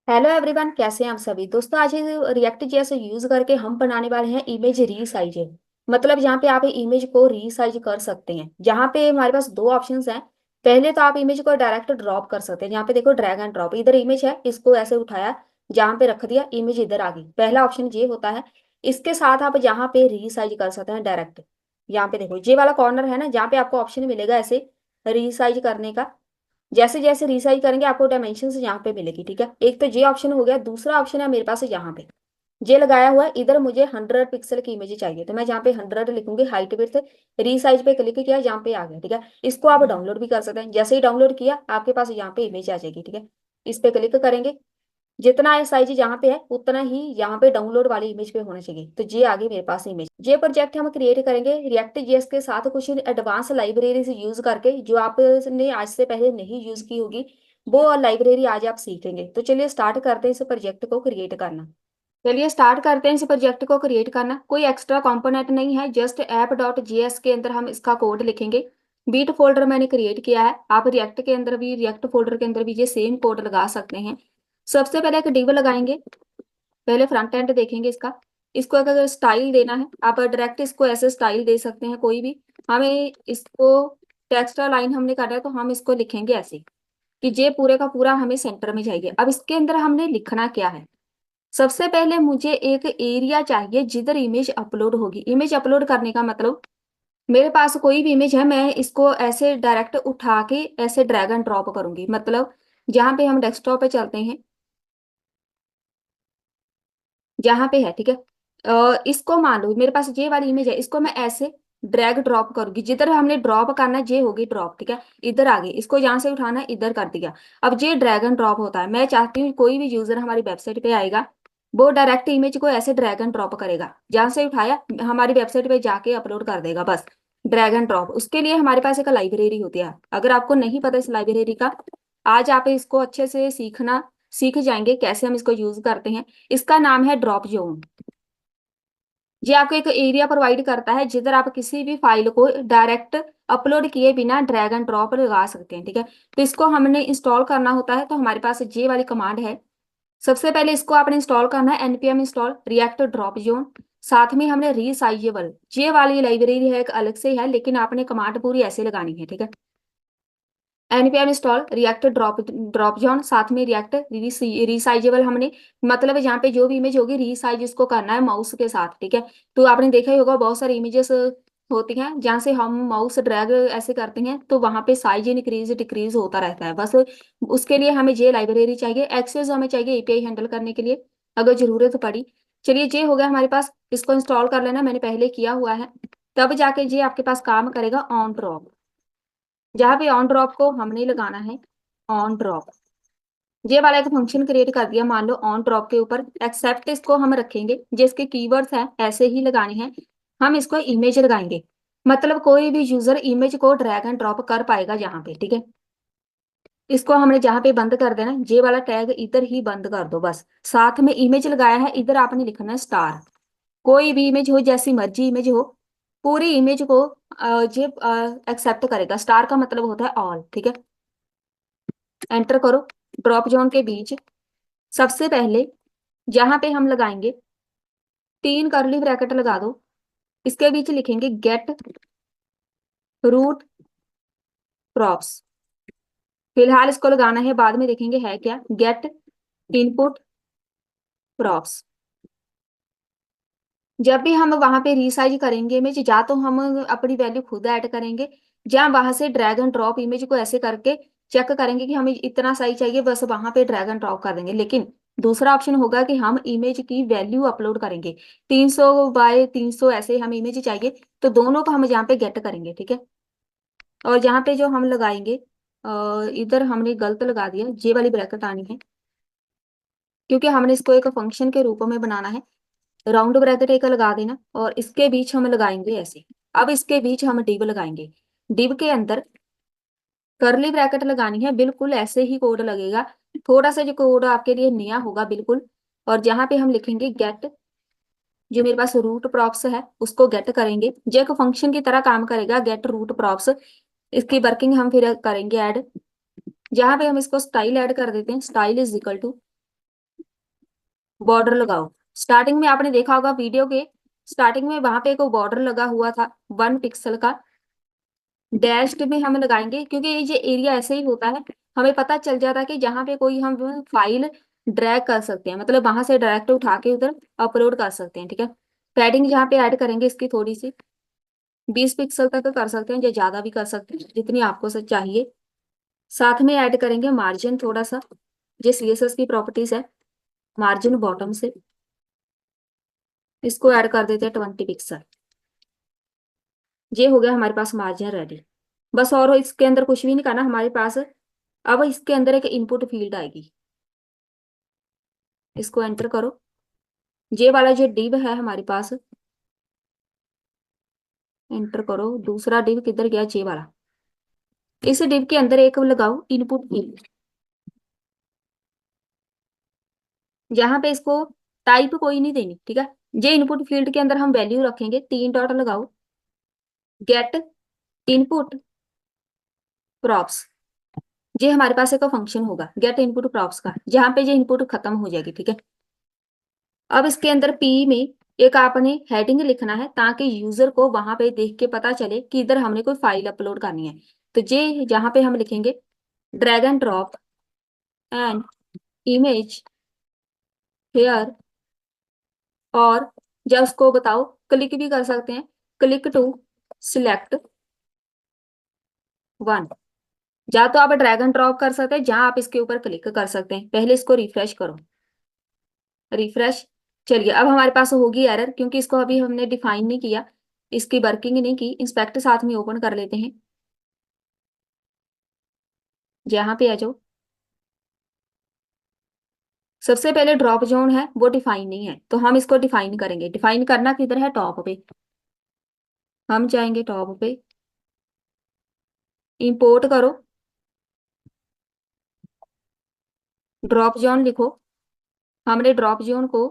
Hello everyone, कैसे हैं आप सभी दोस्तों। आज रिएक्ट जेएस यूज करके हम बनाने वाले हैं इमेज रीसाइजिंग। मतलब यहाँ पे आप इमेज को रीसाइज कर सकते हैं। जहाँ पे हमारे पास दो ऑप्शंस हैं। पहले तो आप इमेज को डायरेक्ट ड्रॉप कर सकते हैं। यहाँ पे देखो ड्रैग एंड ड्रॉप, इधर इमेज है, इसको ऐसे उठाया, जहाँ पे रख दिया, इमेज इधर आ गई। पहला ऑप्शन ये होता है। इसके साथ आप यहाँ पे रीसाइज कर सकते हैं डायरेक्ट। यहाँ पे देखो ये वाला कॉर्नर है ना, जहाँ पे आपको ऑप्शन मिलेगा ऐसे रीसाइज करने का। जैसे जैसे रिसाइज करेंगे आपको डायमेंशन यहाँ पे मिलेगी। ठीक है, एक तो ये ऑप्शन हो गया। दूसरा ऑप्शन है मेरे पास यहाँ पे, ये लगाया हुआ है। इधर मुझे 100 पिक्सल की इमेज चाहिए, तो मैं जहाँ पे 100 लिखूंगी हाइट विड्थ, रीसाइज पे क्लिक किया, यहाँ पे आ गया। ठीक है, इसको आप डाउनलोड भी कर सकते हैं। जैसे ही डाउनलोड किया आपके पास यहाँ पे इमेज आ जाएगी। ठीक है, इस पे क्लिक करेंगे, जितना साइज यहाँ पे है उतना ही यहाँ पे डाउनलोड वाली इमेज पे होना चाहिए। तो ये आगे मेरे पास इमेज, ये प्रोजेक्ट हम क्रिएट करेंगे रिएक्ट जेएस के साथ कुछ एडवांस लाइब्रेरीज यूज करके, जो आपने आज से पहले नहीं यूज की होगी। वो लाइब्रेरी आज आप सीखेंगे। तो चलिए स्टार्ट करते हैं इस प्रोजेक्ट को क्रिएट करना। चलिए स्टार्ट करते हैं इस प्रोजेक्ट को क्रिएट करना। कोई एक्स्ट्रा कंपोनेंट नहीं है, जस्ट ऐप डॉट जेएस के अंदर हम इसका कोड लिखेंगे। बीट फोल्डर मैंने क्रिएट किया है। आप रिएक्ट के अंदर भी, रिएक्ट फोल्डर के अंदर भी ये सेम कोड लगा सकते हैं। सबसे पहले एक डिव लगाएंगे। पहले फ्रंट एंड देखेंगे इसका। इसको अगर स्टाइल देना है, आप डायरेक्ट इसको ऐसे स्टाइल दे सकते हैं कोई भी। हमें इसको टेक्स्ट लाइन हमने काटा है, तो हम इसको लिखेंगे ऐसे कि ये पूरे का पूरा हमें सेंटर में चाहिए। अब इसके अंदर हमने लिखना क्या है। सबसे पहले मुझे एक एरिया चाहिए जिधर इमेज अपलोड होगी। इमेज अपलोड करने का मतलब, मेरे पास कोई भी इमेज है, मैं इसको ऐसे डायरेक्ट उठा के ऐसे ड्रैग एंड ड्रॉप करूंगी। मतलब जहां पे हम डेस्कटॉप पे चलते हैं, जहां पे है, ठीक है। इसको मान लो मेरे पास ये वाली इमेज है, इसको मैं ऐसे ड्रैग ड्रॉप करूंगी। जिधर हमने ड्रॉप करना है ये होगी ड्रॉप। ठीक है, इधर आ गई, इसको जहां से उठाना है इधर कर दिया। अब ये ड्रैग एंड ड्रॉप होता है। मैं चाहती हूँ कोई भी यूजर हमारी वेबसाइट पे आएगा, वो डायरेक्ट इमेज को ऐसे ड्रैग एंड ड्रॉप करेगा, जहां से उठाया हमारी वेबसाइट पे जाके अपलोड कर देगा, बस। ड्रैग एंड ड्रॉप, उसके लिए हमारे पास एक लाइब्रेरी होती है। अगर आपको नहीं पता इस लाइब्रेरी का, आज आप इसको अच्छे से सीख जाएंगे कैसे हम इसको यूज करते हैं। इसका नाम है ड्रॉप जोन। ये आपको एक एरिया प्रोवाइड करता है जिधर आप किसी भी फाइल को डायरेक्ट अपलोड किए बिना ड्रैग एंड ड्रॉप लगा सकते हैं। ठीक है, तो इसको हमने इंस्टॉल करना होता है। तो हमारे पास ये वाली कमांड है। सबसे पहले इसको आपने इंस्टॉल करना है, npm install react drop zone. साथ में हमने रीसाइजेबल, ये वाली लाइब्रेरी है एक अलग से है, लेकिन आपने कमांड पूरी ऐसे लगानी है। ठीक है, npm install react drop drop zone, साथ में रिएक्ट रिसाइजेबल हमने, मतलब यहाँ पे जो भी इमेज होगी रीसाइज इसको करना है माउस के साथ। ठीक है, तो आपने देखा ही होगा बहुत सारी इमेजेस होती हैं जहाँ से हम माउस ड्रैग ऐसे करते हैं, तो वहां पे साइज इंक्रीज डिक्रीज होता रहता है। बस उसके लिए हमें ये लाइब्रेरी चाहिए। एक्सेस हमें चाहिए एपीआई हैंडल करने के लिए, अगर जरूरत पड़ी। चलिए ये हो गया हमारे पास, इसको इंस्टॉल कर लेना, मैंने पहले किया हुआ है। तब जाके ये आपके पास काम करेगा ऑन ड्रॉप। जहाँ पे ऑन ड्रॉप को हमने लगाना है, ऑन ड्रॉप। ये वाला एक फंक्शन क्रिएट कर दिया, मान लो ऑन ड्रॉप के ऊपर एक्सेप्ट इसको हम रखेंगे, जिसके कीवर्ड्स हैं ऐसे ही लगाने हैं। हम इसको इमेज लगाएंगे, मतलब कोई भी यूजर इमेज को ड्रैग एंड ड्रॉप कर पाएगा यहाँ पे। ठीक है, इसको हमने जहाँ पे बंद कर देना, ये वाला टैग इधर ही बंद कर दो बस। साथ में इमेज लगाया है, इधर आपने लिखना है स्टार। कोई भी इमेज हो, जैसी मर्जी इमेज हो, पूरी इमेज को ये एक्सेप्ट करेगा। स्टार का मतलब होता है ऑल। ठीक है, एंटर करो। ड्रॉप जोन के बीच सबसे पहले जहां पे हम लगाएंगे, 3 कर्ली ब्रैकेट लगा दो। इसके बीच लिखेंगे गेट रूट प्रॉप्स। फिलहाल इसको लगाना है, बाद में देखेंगे है क्या। Get input props. जब भी हम वहां पे रिसाइज करेंगे इमेज, या तो हम अपनी वैल्यू खुद ऐड करेंगे, या वहां से ड्रैग एंड ड्रॉप इमेज को ऐसे करके चेक करेंगे कि हमें इतना साइज चाहिए, बस वहां पे ड्रैग एंड ड्रॉप कर देंगे। लेकिन दूसरा ऑप्शन होगा कि हम इमेज की वैल्यू अपलोड करेंगे। 300 बाय 300 ऐसे हमें इमेज चाहिए, तो दोनों को हम यहाँ पे गेट करेंगे। ठीक है, और यहाँ पे जो हम लगाएंगे, इधर हमने गलत लगा दिया, ये वाली ब्रैकेट आनी है, क्योंकि हमने इसको एक फंक्शन के रूप में बनाना है। राउंड ब्रैकेट एक लगा देना, और इसके बीच हम लगाएंगे ऐसे। अब इसके बीच हम डिव लगाएंगे। डिव के अंदर कर्ली ब्रैकेट लगानी है, बिल्कुल ऐसे ही कोड लगेगा। थोड़ा सा जो कोड आपके लिए नया होगा बिल्कुल। और जहां पे हम लिखेंगे गेट, जो मेरे पास रूट प्रॉप्स है उसको गेट करेंगे। जो एक फंक्शन की तरह काम करेगा, गेट रूट प्रॉप्स। इसकी वर्किंग हम फिर करेंगे ऐड। जहां पे हम इसको स्टाइल ऐड कर देते हैं, style is equal to border लगाओ। स्टार्टिंग में आपने देखा होगा वीडियो के स्टार्टिंग में वहां पे एक बॉर्डर लगा हुआ था 1 पिक्सल का। डैश्ड में हम लगाएंगे क्योंकि ये जो एरिया ऐसे ही होता है, हमें पता चल जाता है कि जहाँ पे कोई हम फाइल ड्रैग कर सकते हैं, मतलब वहां से डायरेक्ट उठा के उधर अपलोड कर सकते हैं, ठीक है। पैडिंग यहाँ पे ऐड करेंगे इसकी थोड़ी सी, 20 पिक्सल तक कर सकते हैं, या ज्यादा भी कर सकते हैं जितनी आपको से चाहिए। साथ में ऐड करेंगे मार्जिन थोड़ा सा, जो सीएसएस की प्रॉपर्टीज है, मार्जिन बॉटम से इसको ऐड कर देते हैं 20 पिक्सल। ये हो गया हमारे पास मार्जिन रेडी। बस और इसके अंदर कुछ भी नहीं करना हमारे पास। अब इसके अंदर एक इनपुट फील्ड आएगी, इसको एंटर करो। ये वाला जो डिव है हमारे पास, एंटर करो। दूसरा डिव किधर गया, ये वाला। इस डिव के अंदर एक लगाओ इनपुट फील्ड, जहां पे इसको टाइप कोई नहीं देनी, ठीक है। ये इनपुट फील्ड के अंदर हम वैल्यू रखेंगे, 3 डॉट लगाओ, गेट इनपुट प्रॉप्स। ये हमारे पास एक फंक्शन होगा गेट इनपुट प्रॉप्स का, जहां पे ये इनपुट खत्म हो जाएगी, ठीक है। अब इसके अंदर पी में एक आपने हेडिंग लिखना है, ताकि यूजर को वहां पे देख के पता चले कि इधर हमने कोई फाइल अपलोड करनी है। तो ये जहां पे हम लिखेंगे drag and drop and image here, और जब उसको बताओ क्लिक भी कर सकते हैं, क्लिक टू सिलेक्ट वन। या तो आप ड्रैग एंड ड्रॉप कर सकते हैं, जहां आप इसके ऊपर क्लिक कर सकते हैं। पहले इसको रिफ्रेश करो, रिफ्रेश। चलिए अब हमारे पास होगी एरर, क्योंकि इसको अभी हमने डिफाइन नहीं किया, इसकी वर्किंग नहीं की। इंस्पेक्ट साथ में ओपन कर लेते हैं, यहाँ पे आ जाओ। सबसे पहले ड्रॉप जोन है वो डिफाइन नहीं है, तो हम इसको डिफाइन करेंगे। डिफाइन करना किधर है, टॉप पे। हम जाएंगे टॉप पे, इंपोर्ट करो, ड्रॉप जोन लिखो। हमने ड्रॉप जोन को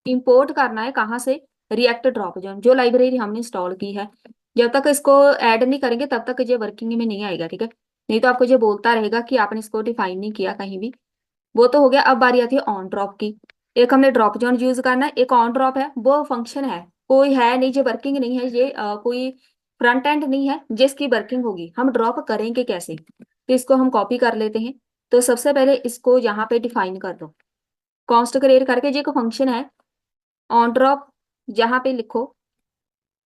इंपोर्ट करना है कहाँ से, रिएक्ट ड्रॉप जोन, जो लाइब्रेरी हमने इंस्टॉल की है। जब तक इसको ऐड नहीं करेंगे तब तक ये वर्किंग में नहीं आएगा, ठीक है। नहीं तो आपको ये बोलता रहेगा कि आपने इसको डिफाइन नहीं किया कहीं भी। वो तो हो गया। अब बारी आती है ऑन ड्रॉप की। एक हमने ड्रॉप जोन यूज करना है, एक ऑन ड्रॉप है, वो फंक्शन है, कोई है नहीं, ये वर्किंग नहीं है, ये कोई फ्रंट एंड नहीं है जिसकी वर्किंग होगी। हम ड्रॉप करेंगे कैसे, तो इसको हम कॉपी कर लेते हैं। तो सबसे पहले इसको यहाँ पे डिफाइन कर दो, कॉन्स्ट क्रिएट करके। ये एक फंक्शन है ऑन ड्रॉप, जहाँ पे लिखो।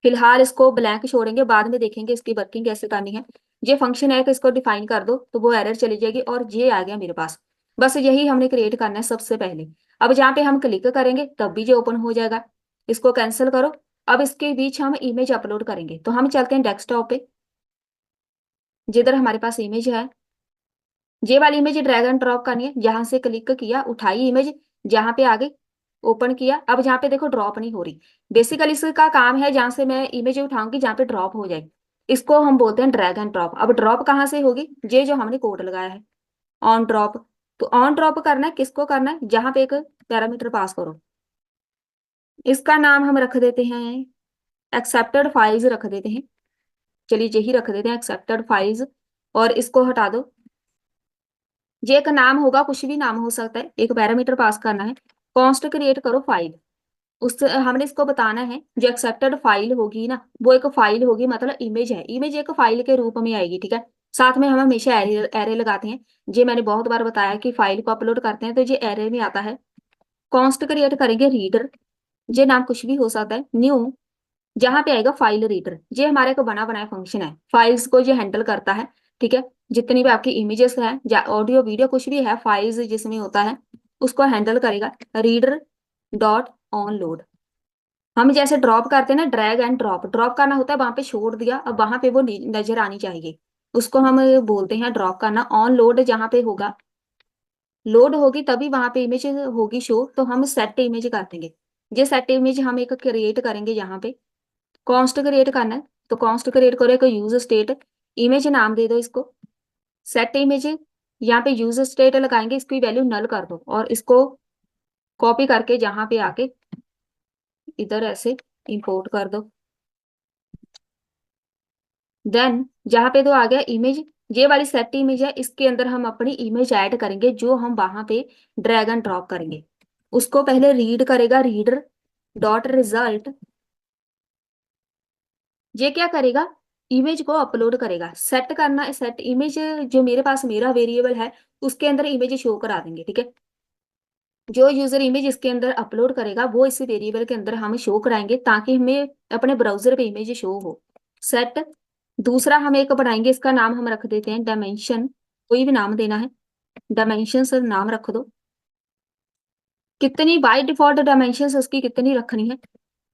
फिलहाल इसको ब्लैंक छोड़ेंगे, बाद में देखेंगे इसकी वर्किंग कैसे करनी है। ये फंक्शन है कि इसको डिफाइन कर दो तो वो एरर चली जाएगी, और ये आ गया मेरे पास। बस यही हमने क्रिएट करना है सबसे पहले। अब जहाँ पे हम क्लिक करेंगे तब भी ये ओपन हो जाएगा। इसको कैंसिल करो। अब इसके बीच हम इमेज अपलोड करेंगे, तो हम चलते हैं डेस्कटॉप पे, जिधर हमारे पास इमेज है। ये वाली इमेज ड्रैग एंड ड्रॉप करनी है, जहां से क्लिक किया उठाई इमेज, जहां पे आगे ओपन किया। अब जहाँ पे देखो ड्रॉप नहीं हो रही, बेसिकली इसका काम है जहां से मैं इमेज उठाऊंगी जहाँ पे ड्रॉप हो जाए, इसको हम बोलते हैं ड्रैग एंड ड्रॉप। अब ड्रॉप कहाँ से होगी, ये जो हमने कोड लगाया है ऑन ड्रॉप। तो ऑन ड्रॉप करना है, किसको करना है, जहां पे एक पैरामीटर पास करो। इसका नाम हम रख देते हैं एक्सेप्टेड फाइल्स रख देते हैं। चलिए यही रख देते हैं एक्सेप्टेड फाइल्स, और इसको हटा दो। ये एक नाम होगा, कुछ भी नाम हो सकता है, एक पैरामीटर पास करना है। कॉन्स्ट क्रिएट करो फाइल, उस हमने इसको बताना है जो एक्सेप्टेड फाइल होगी ना, वो एक फाइल होगी, मतलब इमेज है, इमेज एक फाइल के रूप में आएगी, ठीक है। साथ में हम हमेशा एरे एरे लगाते हैं। ये मैंने बहुत बार बताया कि फाइल को अपलोड करते हैं तो ये एरे में आता है। कॉन्स्ट क्रिएट करेंगे रीडर, ये नाम कुछ भी हो सकता है। न्यू, जहां पे आएगा फाइल रीडर, ये हमारे को बना बनाया फंक्शन है, फाइल्स को ये हैंडल करता है, ठीक है। जितनी भी आपकी इमेजेस है या ऑडियो वीडियो कुछ भी है, फाइल्स जिसमें होता है उसको हैंडल करेगा। रीडर डॉट ऑन लोड, हम जैसे ड्रॉप करते हैं ना, ड्रैग एंड ड्रॉप, ड्रॉप करना होता है वहां पे छोड़ दिया, अब वहां पे वो नजर आनी चाहिए, उसको हम बोलते हैं ड्रॉप करना। ऑन लोड जहां पे होगा, लोड होगी तभी वहां पे इमेज होगी शो, तो हम सेट इमेज कर देंगे। ये सेट इमेज हम एक क्रिएट करेंगे यहाँ पे। कॉन्स्ट क्रिएट करना है, तो कॉन्स्ट क्रिएट करो एक यूज स्टेट, इमेज नाम दे दो इसको सेट इमेज। यहाँ पे यूज स्टेट लगाएंगे, इसकी वैल्यू नल कर दो, और इसको कॉपी करके जहां पे आके इधर ऐसे इंपोर्ट कर दो। देन जहां पे तो आ गया इमेज, ये वाली सेट इमेज है, इसके अंदर हम अपनी इमेज ऐड करेंगे जो हम वहां पे ड्रैग एंड ड्रॉप करेंगे। उसको पहले रीड करेगा, रीडर डॉट रिजल्ट। ये क्या करेगा, इमेज को अपलोड करेगा। सेट करना है, सेट इमेज, जो मेरे पास मेरा वेरिएबल है उसके अंदर इमेज शो करा देंगे, ठीक है। जो यूजर इमेज इसके अंदर अपलोड करेगा वो इस वेरिएबल के अंदर हमें शो कराएंगे, ताकि हमें अपने ब्राउजर पे इमेज शो हो। सेट। दूसरा हम एक बनाएंगे, इसका नाम हम रख देते हैं डायमेंशन। कोई भी नाम देना है, डायमेंशन से नाम रख दो। कितनी बाय डिफॉल्ट डायमेंशन उसकी कितनी रखनी है,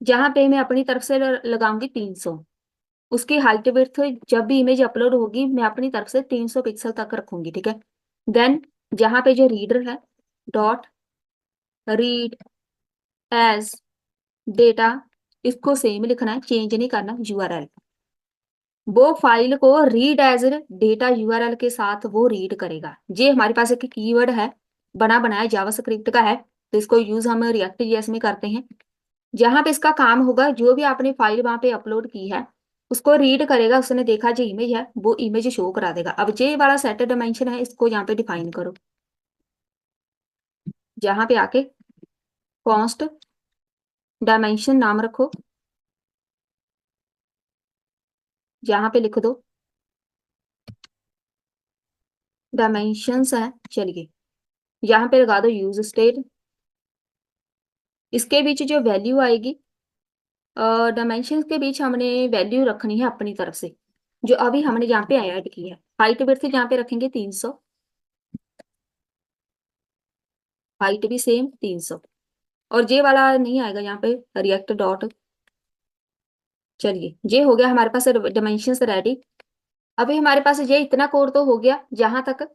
जहां पे मैं अपनी तरफ से लगाऊंगी 300। उसकी हाइट विड्थ जब भी इमेज अपलोड होगी मैं अपनी तरफ से 300 पिक्सल तक रखूंगी, ठीक है। देन जहां पे जो रीडर है, डॉट रीड एज डेटा, इसको सेम लिखना है, चेंज नहीं करना। यूआरएल, वो फाइल को रीड एज डेटा यूआरएल के साथ वो रीड करेगा। ये हमारे पास एक कीवर्ड है, बना बनाया जावास्क्रिप्ट का है, तो इसको यूज हम रिएक्ट जेएस में करते हैं। जहां पे इसका काम होगा, जो भी आपने फाइल वहां पे अपलोड की है उसको रीड करेगा, उसने देखा जो इमेज है वो इमेज शो करा देगा। अब जे वाला सेट डायमेंशन है, इसको यहाँ पे डिफाइन करो। जहां पे आके कॉन्स्ट डायमेंशन नाम रखो, जहां पे लिख दो डायमेंशंस है। चलिए यहाँ पे लगा दो यूज स्टेट। इसके बीच जो वैल्यू आएगी, डायमेंशन के बीच हमने वैल्यू रखनी है अपनी तरफ से, जो अभी हमने यहाँ पे ऐड की है। हाइट विड्थ यहाँ पे रखेंगे 300, हाइट भी सेम 300। और जे वाला नहीं आएगा यहाँ पे, रिएक्ट डॉट। चलिए ये हो गया हमारे पास डायमेंशन रेडी। अभी हमारे पास ये इतना कोड तो हो गया जहां तक,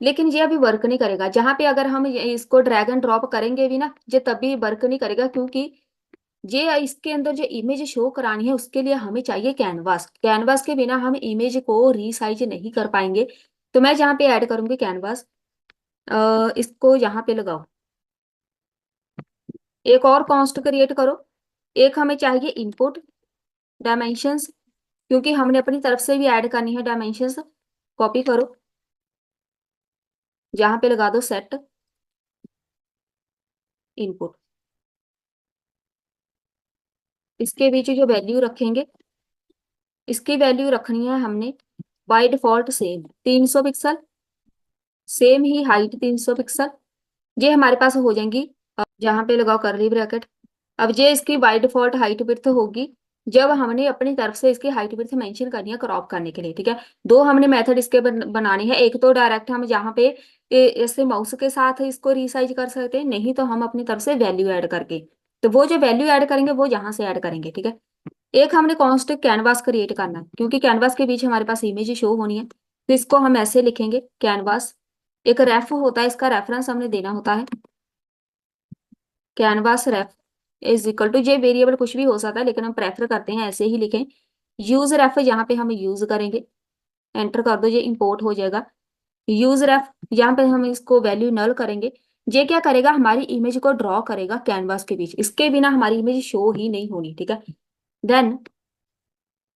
लेकिन ये अभी वर्क नहीं करेगा। जहां पे अगर हम इसको ड्रैग एंड ड्रॉप करेंगे भी ना, ये तभी वर्क नहीं करेगा, क्योंकि ये इसके अंदर जो इमेज शो करानी है उसके लिए हमें चाहिए कैनवास। कैनवास के बिना हम इमेज को रीसाइज नहीं कर पाएंगे। तो मैं जहाँ पे ऐड करूंगी कैनवास, इसको यहाँ पे लगाओ। एक और कॉन्स्ट क्रिएट करो। एक हमें चाहिए इनपुट डायमेंशंस, क्योंकि हमने अपनी तरफ से भी ऐड करनी है डायमेंशंस। कॉपी करो, जहाँ पे लगा दो सेट इनपुट। इसके बीच जो वैल्यू रखेंगे, इसकी वैल्यू रखनी है हमने by default same 300 pixel, same he height 300 pixel. ये हमारे पास हो जाएंगी। अब जहाँ पे लगाओ करली ब्रैकेट। अब ये इसकी बाय डिफॉल्ट हाइट विड्थ होगी, जब हमने अपनी तरफ से इसकी हाइट विड्थ मेंशन करनी है क्रॉप करने के लिए, ठीक है। दो हमने मेथड इसके बनाने हैं। एक तो डायरेक्ट हम जहाँ पे ऐसे माउस के साथ इसको रिसाइज कर सकते हैं, नहीं तो हम अपनी तरफ से वैल्यू ऐड करके। तो वो जो वैल्यू ऐड करेंगे वो यहाँ से ऐड करेंगे, ठीक है। एक हमने कॉन्स्ट कैनवास क्रिएट करना है, क्योंकि कैनवास के बीच हमारे पास इमेज शो होनी है। तो इसको हम ऐसे लिखेंगे, कैनवास। एक रेफ होता है, इसका रेफरेंस हमने देना होता है। Canvas ref is equal to, ये वेरिएबल कुछ भी हो सकता है लेकिन हम प्रेफर करते हैं ऐसे ही लिखें। यूज रेफ यहाँ पे हम यूज करेंगे, एंटर कर दो, ये इंपोर्ट हो जाएगा। यूज रेफ यहाँ पे हम इसको वैल्यू नल करेंगे। ये क्या करेगा, हमारी इमेज को ड्रॉ करेगा कैनवास के बीच, इसके बिना हमारी इमेज शो ही नहीं होनी, ठीक है। देन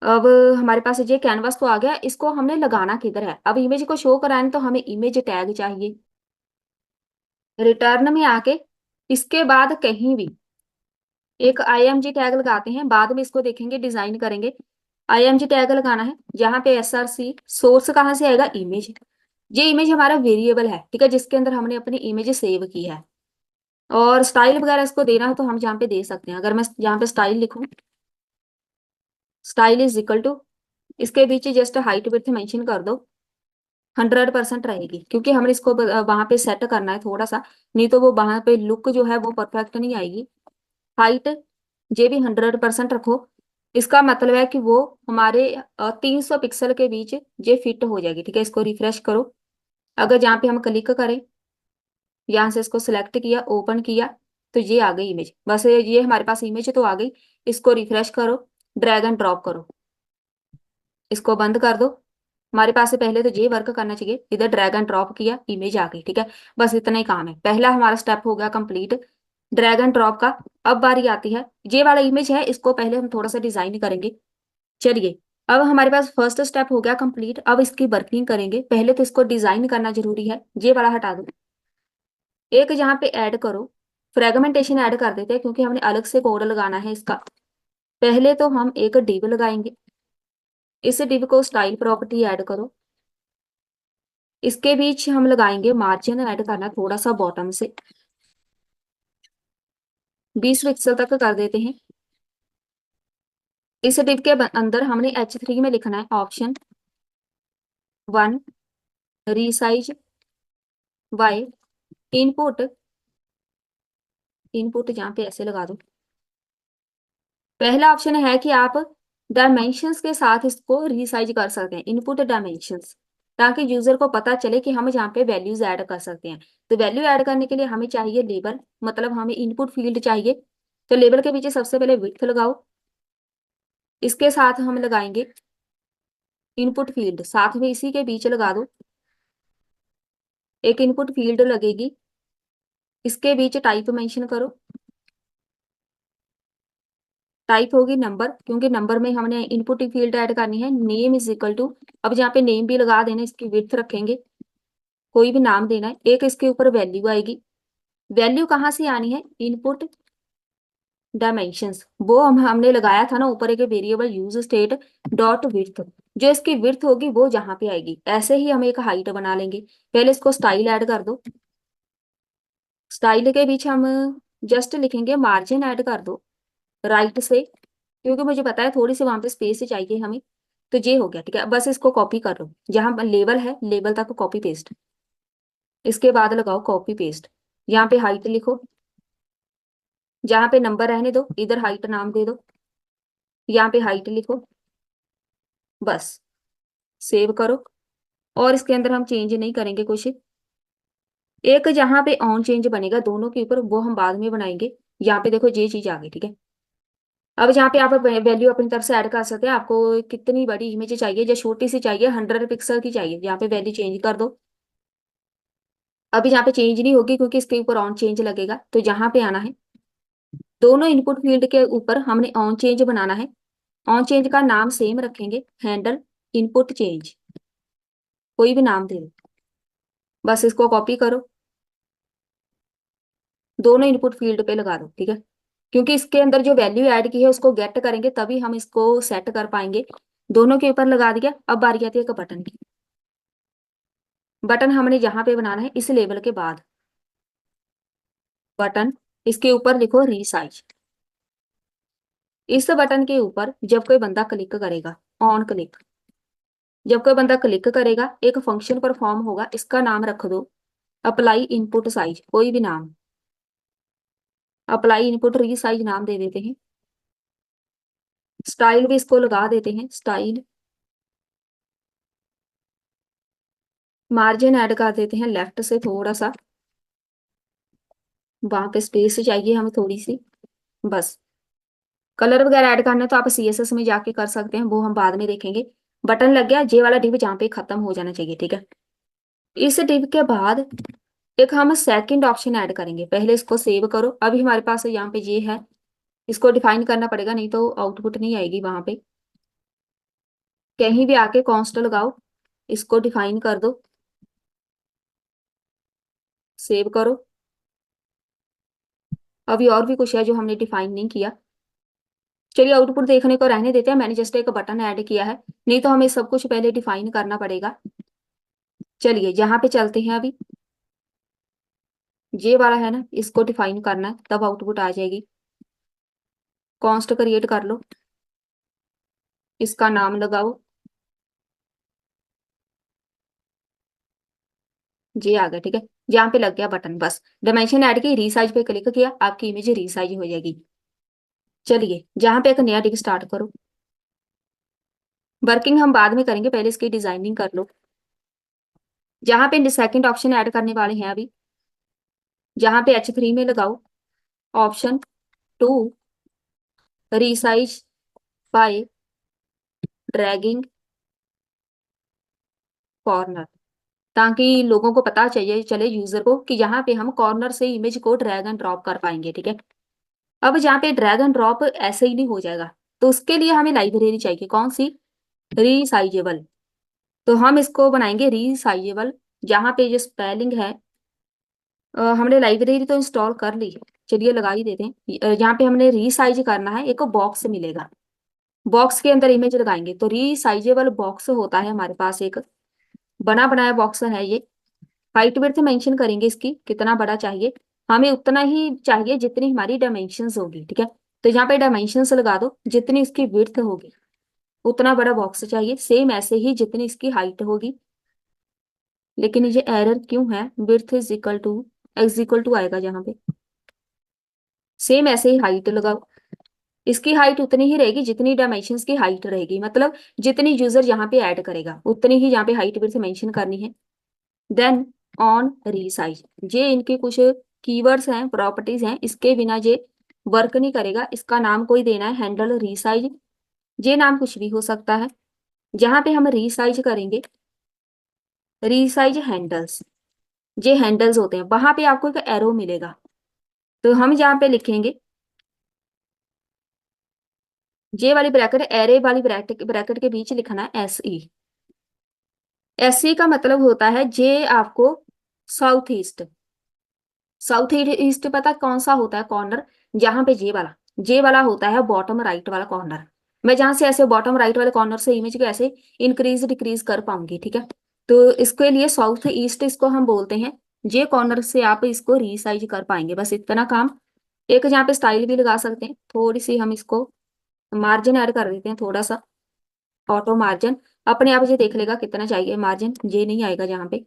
अब हमारे पास ये कैनवास तो आ गया, इसको हमने लगाना किधर है। अब इमेज को शो कराना तो हमें इमेज टैग चाहिए। रिटर्न में आके इसके बाद कहीं भी एक IMG टैग लगाते हैं, बाद में इसको देखेंगे डिजाइन करेंगे। IMG टैग लगाना है, जहां पे SRC सोर्स कहाँ से आएगा, इमेज। ये इमेज हमारा वेरिएबल है, ठीक है, जिसके अंदर हमने अपनी इमेज सेव की है। और स्टाइल वगैरह इसको देना है तो हम यहाँ पे दे सकते हैं। अगर मैं यहाँ पे स्टाइल लिखूं, स्टाइल इज इक्वल टू, इसके बीच जस्ट हाइट विड्थ मेंशन कर दो। 100% रहेगी, क्योंकि हमने इसको वहां पे सेट करना है थोड़ा सा, नहीं तो वो वहां पे लुक जो है वो परफेक्ट नहीं आएगी। हाइट ये भी 100% रखो। इसका मतलब है कि वो हमारे 300 पिक्सल के बीच ये फिट हो जाएगी, ठीक है। इसको रिफ्रेश करो। अगर जहाँ पे हम क्लिक करें, यहाँ से इसको सिलेक्ट किया, ओपन किया, तो ये आ गई इमेज। बस ये हमारे पास इमेज तो आ गई। इसको रिफ्रेश करो, ड्रैग एंड ड्रॉप करो, इसको बंद कर दो। हमारे पास से पहले तो ये वर्क करना चाहिए, इधर ड्रैग एंड ड्रॉप किया, इमेज आ गई, ठीक है। बस इतना ही काम है, पहला हमारा स्टेप हो गया कंप्लीट ड्रैग एंड ड्रॉप का। अब बारी आती है, ये वाला इमेज है, इसको पहले हम थोड़ा सा डिजाइन करेंगे। चलिए, अब हमारे पास फर्स्ट स्टेप हो गया कंप्लीट। अब इसकी वर्किंग करेंगे। पहले तो इसको डिजाइन करना जरूरी है, ये वाला हटा दो। एक यहाँ पे ऐड करो, फ्रेगमेंटेशन ऐड कर देते हैं क्योंकि हमने अलग से कोड लगाना है इसका। पहले तो हम एक डिव लगाएंगे, इस डिव को स्टाइल प्रॉपर्टी ऐड करो, इसके बीच हम लगाएंगे मार्जिन ऐड करना थोड़ा सा बॉटम से, 20 पिक्सल तक कर देते हैं। इस डिव के अंदर हमने H3 में लिखना है option 1 resize by input, input जहाँ पे ऐसे लगा दो। पहला ऑप्शन है कि आप डायमेंशंस के साथ इसको रीसाइज कर सकते हैं, इनपुट डायमेंशंस, ताकि यूजर को पता चले कि हम यहाँ पे वैल्यूज ऐड कर सकते हैं। तो वैल्यू ऐड करने के लिए हमें चाहिए लेबल, मतलब हमें इनपुट फील्ड चाहिए। तो लेबल के पीछे सबसे पहले विड्थ लगाओ, इसके साथ हम लगाएंगे इनपुट फील्ड, साथ में इसी के बीच लगा दो एक इनपुट फील्ड लगेगी, इसके बीच टाइप मेंशन करो, टाइप होगी नंबर, क्योंकि नंबर में हमने इनपुट फील्ड ऐड करनी है। नेम इज इक्वल टू, अब यहाँ पे नेम भी लगा देना, इसकी विड्थ रखेंगे, कोई भी नाम देना है। एक इसके ऊपर वैल्यू आएगी, वैल्यू कहाँ से आनी है, इनपुट डायमेंशंस, वो हमने लगाया था ना ऊपर एक variable use state dot width, जो इसकी विड्थ होगी वो जहाँ पे आएगी। ऐसे ही हम एक हाइट बना लेंगे, पहले इसको स्टाइल ऐड कर दो, स्टाइल के बीच हम जस्ट लिखेंगे मार्जिन ऐड कर दो राइट से, क्योंकि मुझे पता है थोड़ी सी वहां पे स्पेस चाहिए हमें। तो ये हो गया, ठीक है। बस इसको कॉपी कर लो, जहां लेबल है लेबल तक कॉपी पेस्ट, इसके बाद लगाओ कॉपी पेस्ट, यहाँ पे हाइट लिखो, जहाँ पे नंबर रहने दो इधर हाइट नाम दे दो, यहाँ पे हाइट लिखो, बस सेव करो। और इसके अंदर हम चेंज नहीं करेंगे कुछ, एक जहाँ पे ऑन चेंज बनेगा दोनों के ऊपर वो हम बाद में बनाएंगे। यहाँ पे देखो ये चीज आ गई, ठीक है। अब जहाँ पे आप वैल्यू अपनी तरफ से ऐड कर सकते हैं, आपको कितनी बड़ी इमेज चाहिए या छोटी सी चाहिए, 100 पिक्सल की चाहिए, यहाँ पे वैल्यू चेंज कर दो। अभी यहाँ पे चेंज नहीं होगी क्योंकि इसके ऊपर ऑन चेंज लगेगा, तो यहाँ पे आना है, दोनों इनपुट फील्ड के ऊपर हमने ऑन चेंज बनाना है। ऑन चेंज का नाम सेम रखेंगे, हैंडल इनपुट चेंज, कोई भी नाम दे दो, बस इसको कॉपी करो, दोनों इनपुट फील्ड पे लगा दो, ठीक है। क्योंकि इसके अंदर जो वैल्यू ऐड की है उसको गेट करेंगे तभी हम इसको सेट कर पाएंगे। दोनों के ऊपर लगा दिया। अब बारी आती है एक बटन की, बटन हमने यहाँ पे बनाना है इस लेवल के बाद, बटन, इसके ऊपर लिखो रीसाइज। इस बटन के ऊपर जब कोई बंदा क्लिक करेगा, ऑन क्लिक, जब कोई बंदा क्लिक करेगा एक फंक्शन परफॉर्म होगा, इसका नाम रख दो अप्लाई इनपुट साइज, कोई भी नाम, अप्लाई इनपुट रीसाइज नाम दे देते हैं। स्टाइल भी इसको लगा देते हैं, स्टाइल, मार्जिन ऐड कर देते हैं लेफ्ट से थोड़ा सा, वहां पे स्पेस चाहिए हमें थोड़ी सी, बस। कलर वगैरह ऐड करना है तो आप CSS में जाके कर सकते हैं, वो हम बाद में देखेंगे। बटन लग गया, जे वाला डिव जहाँ पे खत्म हो जाना चाहिए, ठीक है। इस डिव के बाद एक हम सेकंड ऑप्शन ऐड करेंगे, पहले इसको सेव करो। अभी हमारे पास यहाँ पे ये है, इसको डिफाइन करना पड़ेगा नहीं तो आउटपुट नहीं आएगी वहां पे। कहीं भी आके कॉन्स्ट लगाओ, इसको डिफाइन कर दो, सेव करो। अभी और भी कुछ है जो हमने डिफाइन नहीं किया, चलिए आउटपुट देखने को रहने देते हैं, मैंने जस्ट एक बटन ऐड किया है, नहीं तो हमें सब कुछ पहले डिफाइन करना पड़ेगा। चलिए यहाँ पे चलते हैं, अभी ये वाला है ना, इसको डिफाइन करना है तब आउटपुट आ जाएगी। कॉन्स्ट क्रिएट कर लो, इसका नाम लगाओ, ये आ गया, ठीक है। यहाँ पे लग गया बटन, बस डायमेंशन ऐड की, रीसाइज पे क्लिक किया, आपकी इमेज रीसाइज हो जाएगी। चलिए जहाँ पे एक नया डिव स्टार्ट करो, वर्किंग हम बाद में करेंगे, पहले इसकी डिजाइनिंग कर लो। जहाँ पे सेकंड ऑप्शन ऐड करने वाले हैं अभी, जहाँ पे H3 में लगाओ option 2 resize bye dragging corner, ताकि लोगों को पता चाहिए चले यूजर को कि यहाँ पे हम कॉर्नर से इमेज को ड्रैग एंड ड्रॉप कर पाएंगे, ठीक है। अब जहाँ पे ड्रैग एंड ड्रॉप ऐसे ही नहीं हो जाएगा, तो उसके लिए हमें लाइब्रेरी चाहिए, कौन सी, रीसाइजेबल। तो हम इसको बनाएंगे रीसाइजेबल, जहाँ पे जो स्पेलिंग है, हमने लाइब्रेरी तो इंस्टॉल कर ली, चलिए लगा ही देते हैं। यहाँ पे हमने रीसाइज करना है, एक बॉक्स मिलेगा, बॉक्स के अंदर इमेज लगाएंगे। तो रीसाइजेबल बॉक्स होता है हमारे पास, एक बना बनाया बॉक्स है ये। हाइट विड्थ मेंशन करेंगे, इसकी कितना बड़ा चाहिए, हमें उतना ही चाहिए जितनी हमारी डायमेंशंस होगी, ठीक है। तो यहाँ पे डायमेंशंस लगा दो, जितनी इसकी विड्थ होगी उतना बड़ा बॉक्स चाहिए, सेम ऐसे ही जितनी इसकी हाइट होगी। लेकिन ये एरर क्यों है, width is equal to X equal to आएगा जहाँ पे, सेम ऐसे ही हाइट लगाओ। इसकी हाइट उतनी ही रहेगी जितनी डायमेंशंस की हाइट रहेगी, मतलब जितनी यूजर यहाँ पे ऐड करेगा उतनी ही यहाँ पे हाइट विड्थ मेंशन करनी है। देन ऑन रीसाइज, ये इनके कुछ कीवर्ड्स हैं, प्रॉपर्टीज हैं, इसके बिना ये वर्क नहीं करेगा। इसका नाम कोई देना है हैंडल रीसाइज, ये नाम कुछ भी हो सकता है। जहां पे हम रीसाइज करेंगे, रीसाइज हैंडल्स, ये हैंडल्स होते हैं, वहां पे आपको एक एरो मिलेगा। तो हम यहाँ पे लिखेंगे, जे वाली ब्रैकेट, एरे वाली ब्रैकेट ब्रैकेट के बीच लिखना है एस ई। एस ई का मतलब होता है जे आपको साउथ ईस्ट, साउथ ईस्ट पता कौन सा होता है कॉर्नर, जहां पे जे वाला होता है बॉटम राइट वाला कॉर्नर। मैं जहां से ऐसे बॉटम राइट वाले कॉर्नर से इमेज को ऐसे इंक्रीज डिक्रीज कर पाऊंगी, ठीक है। तो इसके लिए साउथ ईस्ट इसको हम बोलते हैं, जे कॉर्नर से आप इसको रीसाइज कर पाएंगे, बस इतना काम। एक यहाँ पे स्टाइल भी लगा सकते हैं, थोड़ी सी हम इसको मार्जिन ऐड कर देते हैं, थोड़ा सा ऑटो मार्जिन, अपने आप ये देख लेगा कितना चाहिए मार्जिन, ये नहीं आएगा जहाँ पे।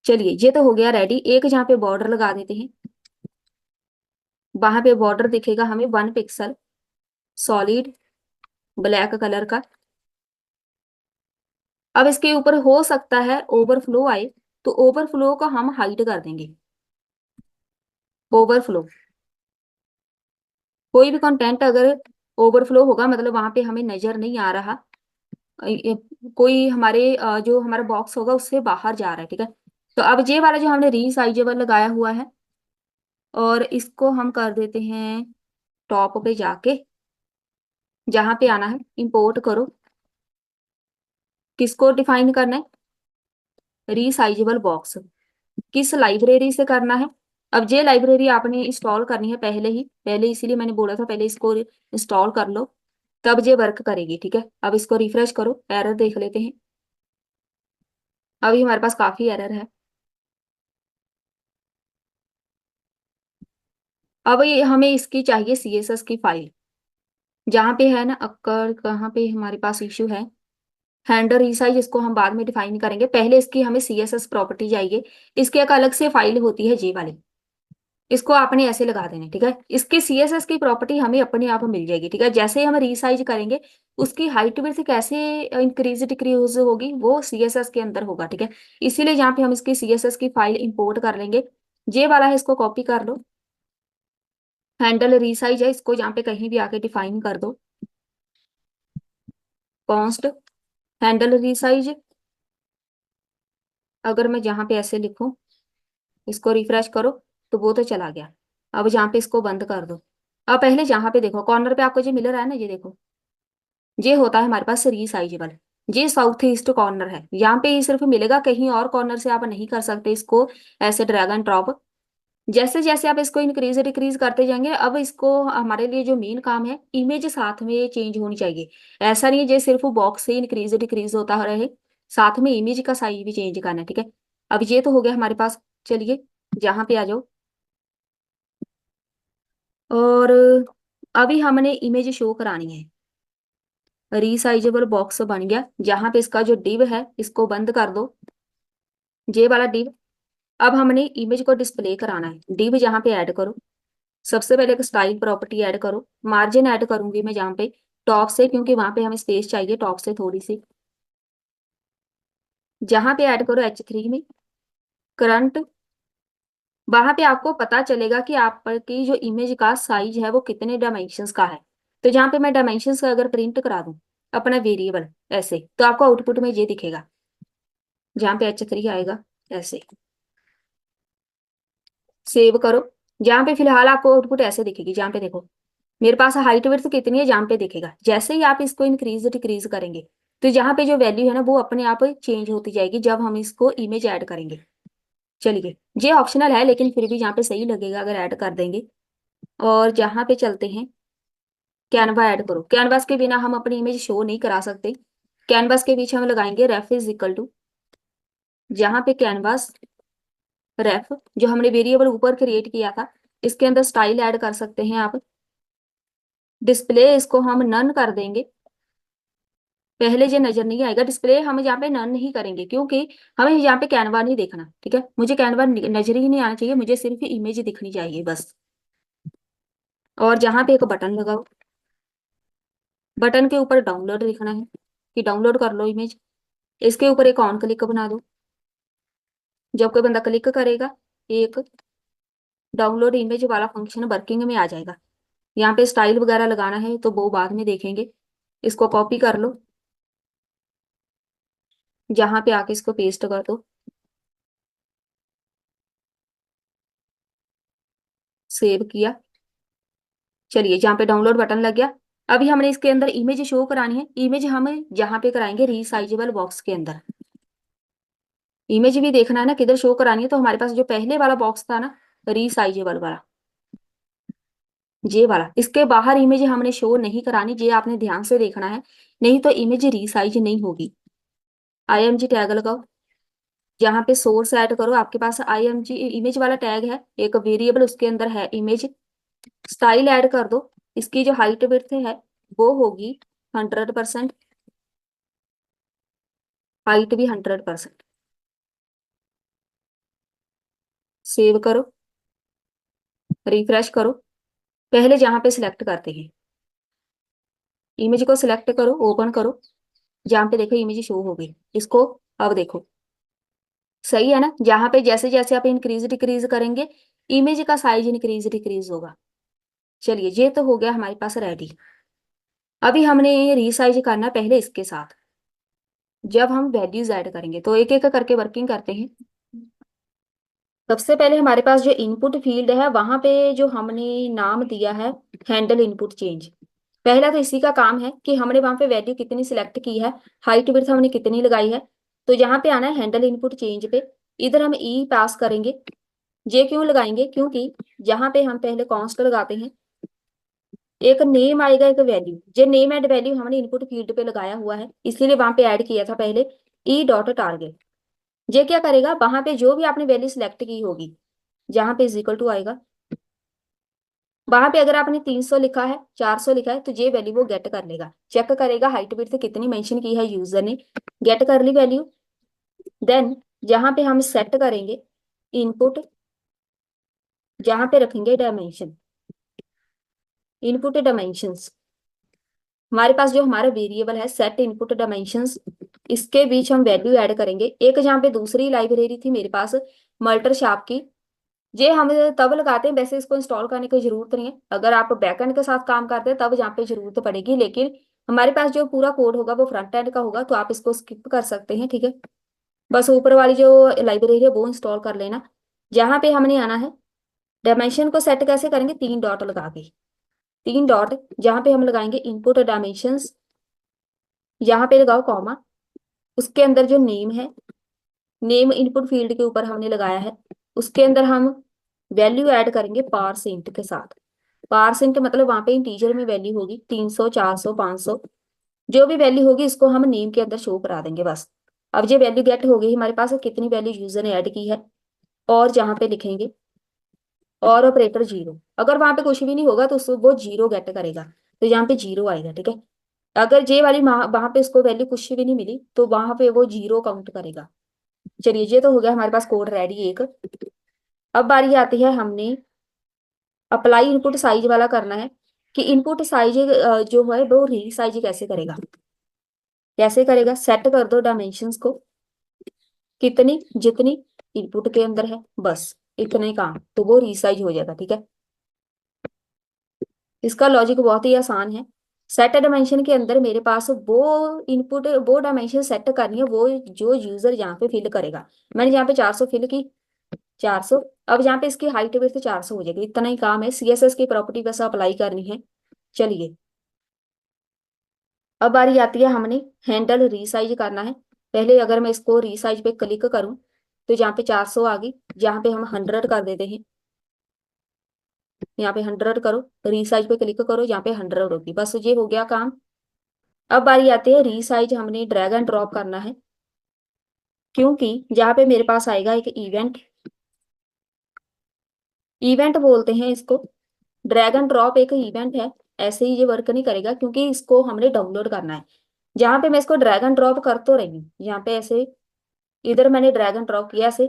चलिए ये तो हो गया रेडी। एक जहाँ पे बॉर्डर लगा देते हैं, वहां पे बॉर्डर दिखेगा हमें 1 पिक्सल सॉलिड ब्लैक कलर का। अब इसके ऊपर हो सकता है ओवरफ्लो आए, तो ओवरफ्लो को हम हाइड कर देंगे। ओवरफ्लो, कोई भी कंटेंट अगर ओवरफ्लो होगा मतलब वहां पे हमें नजर नहीं आ रहा, कोई हमारे जो हमारा बॉक्स होगा उससे बाहर जा रहा है, ठीक है। तो अब ये वाला जो हमने रीसाइजेबल लगाया हुआ है, और इसको हम कर देते हैं टॉप पे जाके, जहां पे आना है इंपोर्ट करो, किसको डिफाइन करना है, रीसाइजेबल बॉक्स, किस लाइब्रेरी से करना है। अब ये लाइब्रेरी आपने इंस्टॉल करनी है पहले ही, पहले इसीलिए मैंने बोला था पहले इसको इंस्टॉल कर लो, तब ये वर्क करेगी, ठीक है। अब इसको रिफ्रेश करो, एरर देख लेते हैं। अभी हमारे पास काफी एरर है। अब ये हमें इसकी चाहिए सीएसएस की फाइल, जहाँ पे है ना अक्कर, कहाँ पे हमारे पास इश्यू है, हैंडल रीसाइज, इसको हम बाद में डिफाइन करेंगे, पहले इसकी हमें सीएसएस प्रॉपर्टी चाहिए। इसकी एक अलग से फाइल होती है जी वाली, इसको आपने ऐसे लगा देना, ठीक है। इसके सीएसएस की प्रॉपर्टी हमें अपने आप मिल जाएगी, ठीक है। जैसे ही हम रीसाइज करेंगे उसकी हाइट विड्थ कैसे इंक्रीज डिक्रीज होगी वो सीएसएस के अंदर होगा, ठीक है। इसीलिए यहाँ पे हम इसकी सीएसएस की फाइल इंपोर्ट कर लेंगे। जे वाला है इसको कॉपी कर लो, हैंडल रीसाइज है, इसको यहाँ पे कहीं भी आके डिफाइन कर दो, कॉन्स्ट हैंडल रीसाइज। अगर मैं जहाँ पे ऐसे लिखूं, इसको रिफ्रेश करो, तो वो तो चला गया। अब यहाँ पे इसको बंद कर दो। अब पहले जहाँ पे देखो कॉर्नर पे आपको जो मिल रहा है ना, ये देखो, ये होता है हमारे पास रीसाइजेबल, ये साउथ ईस्ट कॉर्नर है, यहाँ पे ही सिर्फ मिलेगा, कहीं और कॉर्नर से आप नहीं कर सकते इसको ऐसे ड्रैग एंड ड्रॉप। जैसे जैसे आप इसको इंक्रीज डिक्रीज करते जाएंगे, अब इसको हमारे लिए जो मेन काम है, इमेज साथ में चेंज होनी चाहिए। ऐसा नहीं है जो सिर्फ बॉक्स से इंक्रीज डिक्रीज होता रहे, साथ में इमेज का साइज भी चेंज करना है, ठीक है। अब ये तो हो गया हमारे पास। चलिए यहाँ पे आ जाओ, और अभी हमने इमेज शो करानी है। रीसाइजेबल बॉक्स बन गया, जहां पे इसका जो डिव है इसको बंद कर दो, जे वाला डिव। अब हमने इमेज को डिस्प्ले कराना है, डिव जहां पे ऐड करो, सबसे पहले एक स्टाइल प्रॉपर्टी ऐड करो, मार्जिन ऐड करूंगी मैं जहाँ पे टॉप से, क्योंकि वहां पे हमें स्पेस चाहिए टॉप से थोड़ी सी, जहां पे ऐड करो H3 में करंट। वहां पे आपको पता चलेगा कि आपकी जो इमेज का साइज है वो कितने डायमेंशंस का है। तो जहाँ पे मैं डायमेंशंस का अगर प्रिंट करा दूं अपना वेरिएबल ऐसे, तो आपको आउटपुट में ये दिखेगा, जहाँ पे H3 आएगा ऐसे। सेव करो, जहाँ पे फिलहाल आपको आउटपुट ऐसे दिखेगी, जहाँ पे देखो मेरे पास हाइट विड्थ कितनी है, जहाँ पे दिखेगा। जैसे ही आप इसको इंक्रीज डिक्रीज करेंगे, तो जहाँ पे जो वैल्यू है ना वो अपने आप चेंज होती जाएगी जब हम इसको इमेज ऐड करेंगे। चलिए, ये ऑप्शनल है लेकिन फिर भी यहाँ पे सही लगेगा अगर ऐड कर देंगे। और जहाँ पे चलते हैं, कैनवा ऐड करो। कैनवास के बिना हम अपनी इमेज शो नहीं करा सकते। कैनवास के बीच हम लगाएंगे रेफ इज इक्वल टू, जहाँ पे कैनवास रेफ जो हमने वेरिएबल ऊपर क्रिएट किया था, इसके अंदर स्टाइल ऐड कर सकते हैं आप। डिस्प्ले इसको हम नन कर देंगे, पहले ये नजर नहीं आएगा। डिस्प्ले हम यहाँ पे नन नहीं करेंगे क्योंकि हमें यहाँ पे कैनवा नहीं देखना, ठीक है। मुझे कैनवा नजर ही नहीं आना चाहिए, मुझे सिर्फ इमेज दिखनी चाहिए बस। और जहाँ पे एक बटन लगाओ, बटन के ऊपर डाउनलोड लिखना है कि डाउनलोड कर लो इमेज। इसके ऊपर एक ऑन क्लिक बना दो। जब कोई बंदा क्लिक करेगा, एक डाउनलोड इमेज वाला फंक्शन वर्किंग में आ जाएगा। यहाँ पे स्टाइल वगैरह लगाना है तो वो बाद में देखेंगे। इसको कॉपी कर लो, जहाँ पे आके इसको पेस्ट कर दो, सेव किया। चलिए, जहाँ पे डाउनलोड बटन लग गया। अभी हमने इसके अंदर इमेज शो करानी है। इमेज हम जहाँ पे कराएंगे रीसाइजेबल बॉक्स के अंदर। इमेज भी देखना है ना किधर शो करानी है, तो हमारे पास जो पहले वाला बॉक्स था ना, रीसाइजेबल वाला, ये वाला, इसके बाहर इमेज हमने शो नहीं करानी, ये आपने ध्यान से देखना है, नहीं तो इमेज रीसाइज नहीं होगी। IMG टैग लगाओ, जहाँ पे सोर्स ऐड करो, आपके पास IMG इमेज वाला टैग है, एक वेरिएबल उसके अंदर है इमेज। स्टाइल ऐड कर दो, इसकी जो हाइट विड्थ है वो होगी 100%, हाइट भी 100%। सेव करो, रिफ्रेश करो। पहले जहाँ पे सिलेक्ट करते हैं, इमेज को सिलेक्ट करो, ओपन करो, जहाँ पे देखो इमेज शो हो गई। इसको अब देखो, सही है ना। जहाँ पे जैसे जैसे आप इंक्रीज डिक्रीज करेंगे, इमेज का साइज इंक्रीज डिक्रीज होगा। चलिए, ये तो हो गया हमारे पास रेडी। अभी हमने रीसाइज करना पहले इसके साथ। जब हम वैल्यूज ऐड करेंगे तो एक एक करके वर्किंग करते हैं। सबसे पहले हमारे पास जो इनपुट फील्ड है वहां पे जो हमने नाम दिया है हैंडल इनपुट चेंज। पहला तो इसी का काम है कि हमने वहां पे वैल्यू कितनी सिलेक्ट की है, हाइट विड्थ हमने कितनी लगाई है। तो यहाँ पे आना है हैंडल इनपुट चेंज पे, इधर हम ई पास करेंगे। जे क्यों लगाएंगे, क्योंकि जहाँ पे हम पहले कॉन्स्ट लगाते हैं, एक नेम आएगा एक वैल्यू, जो नेम एंड वैल्यू हमने इनपुट फील्ड पे लगाया हुआ है, इसीलिए वहां पे ऐड किया था पहले ई डॉट टारगेट। ये क्या करेगा, वहां पे जो भी आपने वैल्यू सिलेक्ट की होगी, जहां पे इज इक्वल टू आएगा, वहां पे अगर आपने 300 लिखा है, 400 लिखा है, तो ये वैल्यू वो गेट कर लेगा। चेक करेगा हाइट विड्थ कितनी मेंशन की है यूजर ने, गेट कर ली वैल्यू। देन जहां पे हम सेट करेंगे इनपुट, जहां पे रखेंगे डायमेंशन, इनपुट डायमेंशंस, हमारे पास जो हमारा वेरिएबल है सेट इनपुट डायमेंशंस, इसके बीच हम वैल्यू ऐड करेंगे। एक जहाँ पे दूसरी लाइब्रेरी थी मेरे पास मल्टर शार्प की, ये हम तब लगाते हैं, वैसे इसको इंस्टॉल करने की जरूरत नहीं है। अगर आप बैकएंड के साथ काम करते हैं तब जहाँ पे जरूरत पड़ेगी, लेकिन हमारे पास जो पूरा कोड होगा वो फ्रंट एंड का होगा, तो आप इसको स्किप कर सकते हैं, ठीक है। बस ऊपर वाली जो लाइब्रेरी है वो इंस्टॉल कर लेना। जहाँ पे हमने आना है, डायमेंशन को सेट कैसे करेंगे, 3 डॉट लगा के, 3 डॉट, जहाँ पे हम लगाएंगे इनपुट डायमेंशंस, यहाँ पे लगाओ कॉमा, उसके अंदर जो नेम है, नेम इनपुट फील्ड के ऊपर हमने लगाया है, उसके अंदर हम वैल्यू ऐड करेंगे पारसेंट के साथ। पारसेंट मतलब वहां पे इंटीजर में वैल्यू होगी 300, 400, 500, जो भी वैल्यू होगी इसको हम नेम के अंदर शो करा देंगे बस। अब ये वैल्यू गेट हो गई हमारे पास, कितनी वैल्यू यूजर ने ऐड की है। और जहाँ पे लिखेंगे और ऑपरेटर जीरो, अगर वहां पे कुछ भी नहीं होगा तो वो जीरो गेट करेगा, तो यहाँ पे जीरो आएगा, ठीक है। अगर जे वाली वहां पे उसको वैल्यू कुछ भी नहीं मिली तो वहां पे वो जीरो काउंट करेगा। चलिए, ये तो हो गया हमारे पास कोड रेडी एक। अब बारी आती है, हमने अप्लाई इनपुट साइज वाला करना है कि इनपुट साइज जो है वो रीसाइज कैसे करेगा। कैसे करेगा, सेट कर दो डायमेंशंस को, कितनी जितनी इनपुट के अंदर है, बस इतना ही काम, तो वो रीसाइज हो जाएगा, ठीक है। इसका लॉजिक बहुत ही आसान है। सेट डायमेंशन के अंदर मेरे पास वो इनपुट, वो डायमेंशन सेट करनी है वो जो यूजर यहाँ पे फिल करेगा। मैंने यहाँ पे 400 फिल की, 400। अब यहाँ पे इसकी हाइट विड्थ 400 हो जाएगी, इतना ही काम है। CSS की प्रॉपर्टी बस अप्लाई करनी है। चलिए, अब बारी आती है, हमने हैंडल रीसाइज करना है। पहले अगर मैं इसको रीसाइज पे क्लिक करूं, तो यहाँ पे 400 आ गई, यहाँ पे हम 100 कर देते हैं, यहाँ पे 100 करो, रीसाइज पे क्लिक करो, यहाँ पे 100 होगी, बस ये हो गया काम। अब बारी आती है रीसाइज, हमने ड्रैग एंड ड्रॉप करना है, क्योंकि जहाँ पे मेरे पास आएगा एक इवेंट, इवेंट बोलते हैं इसको, ड्रैग एंड ड्रॉप एक इवेंट है, ऐसे ही ये वर्क नहीं करेगा क्योंकि इसको हमने डाउनलोड करना है। जहाँ पे मैं इसको ड्रैग एंड ड्रॉप कर तो रही हूँ, यहाँ पे ऐसे, इधर मैंने ड्रैग एंड ड्रॉप किया ऐसे,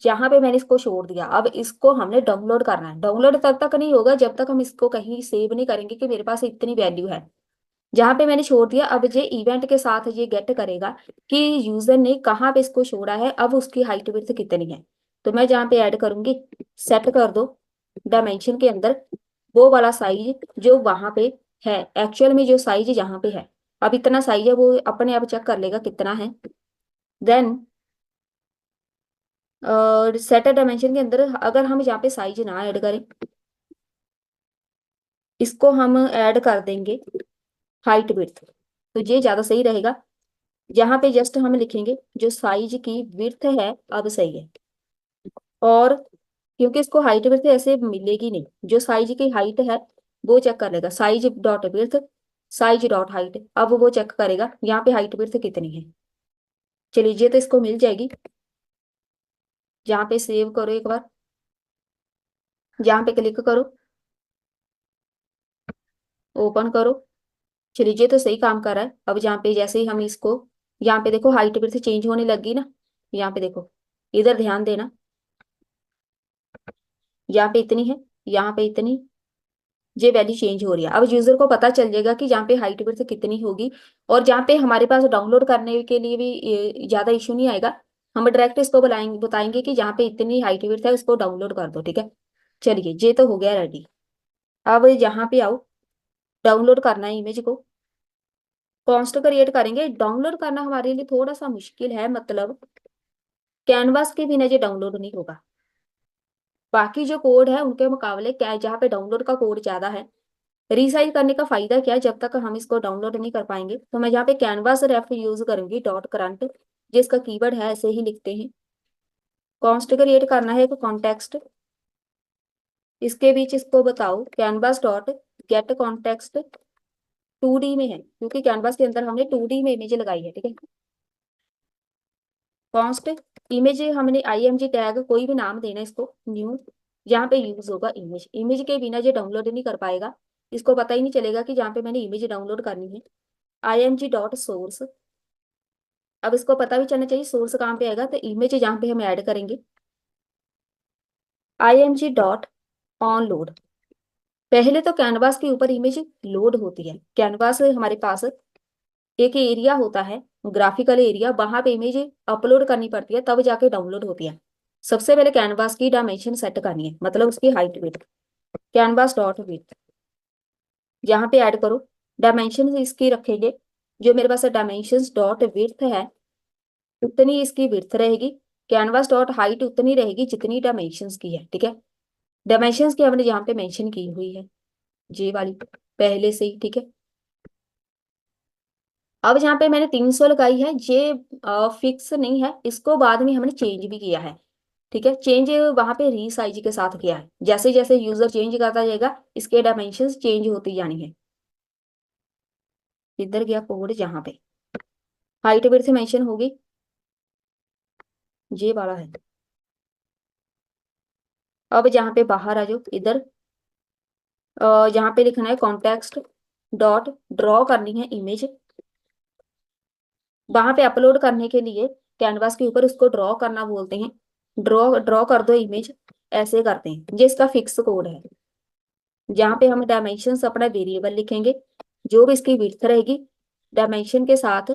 जहां पे मैंने इसको छोड़ दिया, अब इसको हमने डाउनलोड करना है। डाउनलोड तब तक नहीं होगा जब तक हम इसको कहीं सेव नहीं करेंगे कि मेरे पास इतनी वैल्यू है। जहां पे मैंने छोड़ दिया, अब ये इवेंट के साथ ये गेट करेगा कि यूजर ने कहाँ पे इसको छोड़ा है, अब उसकी हाइट विड्थ कितनी है। तो मैं जहाँ पे ऐड करूंगी, सेट कर दो डायमेंशन के अंदर वो वाला साइज जो वहां पे है, एक्चुअल में जो साइज जहाँ पे है, अब इतना साइज है, वो अपने आप चेक कर लेगा कितना है। देन और सेट डायमेंशन के अंदर अगर हम यहाँ पे साइज ना ऐड करें, इसको हम ऐड कर देंगे हाइट विड्थ, तो ये ज्यादा सही रहेगा। यहाँ पे जस्ट हम लिखेंगे जो साइज की विड्थ है, अब सही है। और क्योंकि इसको हाइट विड्थ ऐसे मिलेगी नहीं, जो साइज की हाइट है वो चेक कर लेगा, size dot width, size dot height, अब वो चेक करेगा यहाँ पे हाइट विड्थ कितनी है। चलिए ये तो इसको मिल जाएगी। यहाँ पे सेव करो एक बार, यहाँ पे क्लिक करो, ओपन करो। चलिए ये तो सही काम कर रहा है। अब यहाँ पे जैसे ही हम इसको, यहाँ पे देखो हाइट फिर से चेंज होने लगी ना, यहाँ पे देखो, इधर ध्यान देना, यहाँ पे इतनी है, यहाँ पे इतनी, ये वैल्यू चेंज हो रही है। अब यूजर को पता चल जाएगा कि यहाँ पे हाइट विड्थ कितनी होगी, और जहाँ पे हमारे पास डाउनलोड करने के लिए भी ज्यादा इशू नहीं आएगा। हम डायरेक्ट इसको बुलाएंगे, बताएंगे कि जहाँ पे इतनी हाइट विड्थ है उसको डाउनलोड कर दो, ठीक है। चलिए ये तो हो गया रेडी। अब यहाँ पे आओ, डाउनलोड करना है इमेज को, कॉन्स्ट क्रिएट करेंगे। डाउनलोड करना हमारे लिए थोड़ा सा मुश्किल है, मतलब कैनवास के बिना ये डाउनलोड नहीं होगा। बाकी जो कोड है उनके मुकाबले क्या, जहाँ पे डाउनलोड का कोड ज्यादा है। रीसाइज करने का फायदा क्या है, जब तक हम इसको डाउनलोड नहीं कर पाएंगे। तो मैं यहाँ पे कैनवास रेफ यूज करूंगी, डॉट करंट, जिसका कीवर्ड है ऐसे ही लिखते हैं। कॉन्स्ट क्रिएट करना है एक कॉन्टेक्स्ट, इसके बीच इसको बताओ canvas dot gate context 2D में है, क्योंकि कैनवास के अंदर हमने 2D में इमेज लगाई है, ठीक है। कॉन्स्ट इमेज, हमने IMG टैग कोई भी नाम देना इसको, न्यू, यहाँ पे यूज होगा इमेज। इमेज के बिना ये डाउनलोड नहीं कर पाएगा, इसको पता ही नहीं चलेगा कि जहाँ पे मैंने इमेज डाउनलोड करनी है। IMG डॉट सोर्स, अब इसको पता भी चलना चाहिए सोर्स कहाँ पे आएगा, तो इमेज जहाँ पे हम ऐड करेंगे। IMG डॉट ऑन लोड, पहले तो कैनवास के ऊपर इमेज लोड होती है। कैनवास हमारे पास एक एरिया होता है, ग्राफिकल एरिया, वहां पे इमेज अपलोड करनी पड़ती है, तब जाके डाउनलोड होती है। सबसे पहले कैनवास की डायमेंशन सेट करनी है, मतलब उसकी height width, canvas dot width, यहाँ पे ऐड करो। डायमेंशन इसकी रखेंगे, जो मेरे पास डायमेंशन डॉट विड्थ है उतनी इसकी विड्थ रहेगी, कैनवास डॉट हाइट उतनी रहेगी जितनी डायमेंशन की है, ठीक है। डायमेंशन की हमने यहाँ पे मेंशन की हुई है, ये वाली पहले से ही, ठीक है। अब यहाँ पे मैंने 300 लगाई है, ये फिक्स नहीं है, इसको बाद में हमने चेंज भी किया है, ठीक है। चेंज वहां पे रीसाइज के साथ किया है, जैसे जैसे यूजर चेंज करता जाएगा इसके डायमेंशंस चेंज होती जानी है। इधर गया कोड, यहाँ पे हाइट फिर से मेंशन होगी, ये वाला है। अब जहाँ पे बाहर आ जाओ, इधर यहाँ पे लिखना है कॉन्टेक्स्ट डॉट ड्रॉ करनी है इमेज, वहां पे अपलोड करने के लिए कैनवास के ऊपर उसको ड्रॉ करना बोलते हैं। ड्रॉ ड्रॉ कर दो इमेज, ऐसे करते हैं, ये इसका फिक्स कोड है। जहाँ पे हम डायमेंशंस अपना वेरिएबल लिखेंगे, जो भी इसकी विड्थ रहेगी डायमेंशन के साथ,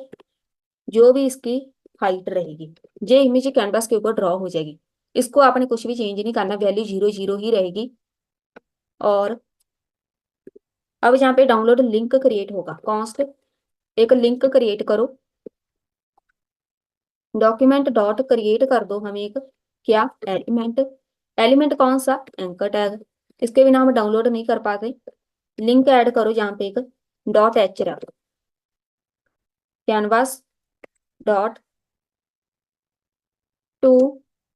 जो भी इसकी हाइट रहेगी, ये इमेज कैनवास के ऊपर ड्रॉ हो जाएगी। इसको आपने कुछ भी चेंज नहीं करना, वैल्यू 0 0 ही रहेगी। और अब यहाँ पे डाउनलोड लिंक क्रिएट होगा, कॉन्स्ट एक लिंक क्रिएट करो, डॉक्यूमेंट डॉट क्रिएट कर दो हम एक, क्या, एलिमेंट, एलिमेंट कौन सा, एंकर टैग, इसके बिना हम डाउनलोड नहीं कर पाते। लिंक ऐड करो जहाँ पे एक dot href, canvas dot to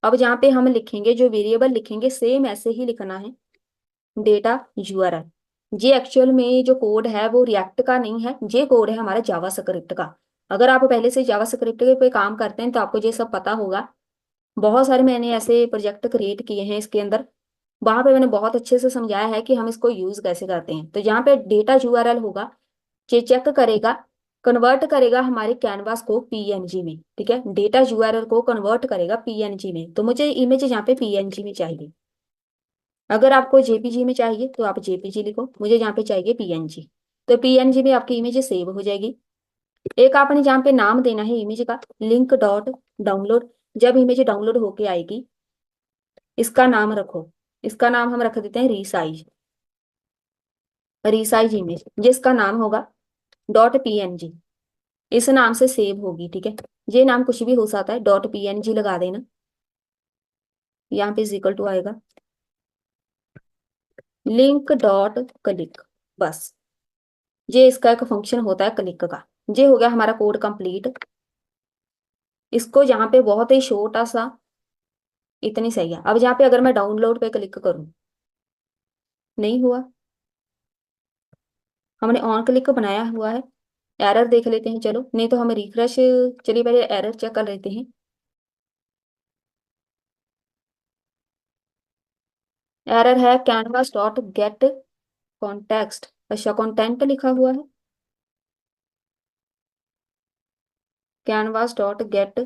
अब जहाँ पे हम लिखेंगे, जो वेरिएबल लिखेंगे सेम ऐसे ही लिखना है, डेटा यूआरएल। ये एक्चुअल में जो कोड है वो रिएक्ट का नहीं है, ये कोड है हमारा जावा स्क्रिप्ट का। अगर आप पहले से जावा स्क्रिप्ट के पे काम करते हैं तो आपको ये सब पता होगा। बहुत सारे मैंने ऐसे प्रोजेक्ट क्रिएट किए हैं इसके अंदर, वहां पे मैंने बहुत अच्छे से समझाया है कि हम इसको यूज कैसे करते हैं। तो यहाँ पे डेटा यूआरएल होगा, ये चेक करेगा, कन्वर्ट करेगा हमारे कैनवास को पीएनजी में। ठीक है, डेटा यूआरएल को कन्वर्ट करेगा पीएनजी में। तो मुझे इमेज यहाँ पे पीएनजी में चाहिए। अगर आपको जेपीजी में चाहिए तो आप जेपीजी लिखो, मुझे यहाँ पे चाहिए पीएनजी। तो पीएनजी में आपकी इमेज सेव हो जाएगी। एक आपने जहाँ पे नाम देना है इमेज का, लिंक डॉट डाउनलोड। जब इमेज डाउनलोड होके आएगी, इसका नाम रखो, इसका नाम हम रख देते हैं रीसाइज, रीसाइज इमेज। जिसका नाम होगा डॉट पीएनजी, इस नाम से सेव होगी। ठीक है, ये नाम कुछ भी हो सकता है, डॉट पीएनजी लगा देना। यहाँ पे इक्वल टू आएगा लिंक डॉट क्लिक, बस। ये इसका एक फंक्शन होता है क्लिक का। ये हो गया हमारा कोड कंप्लीट। इसको यहाँ पे बहुत ही छोटा सा, इतनी सही है। अब यहाँ पे अगर मैं डाउनलोड पे क्लिक करूँ, नहीं हुआ, हमने ऑन क्लिक बनाया हुआ है। एरर देख लेते हैं चलो, नहीं तो हम रिफ्रेश, चलिए पहले एरर चेक कर लेते हैं। एरर है कैनवास डॉट गेट कॉन्टेक्स्ट, अच्छा कॉन्टेंट लिखा हुआ है, कैनवास डॉट गेट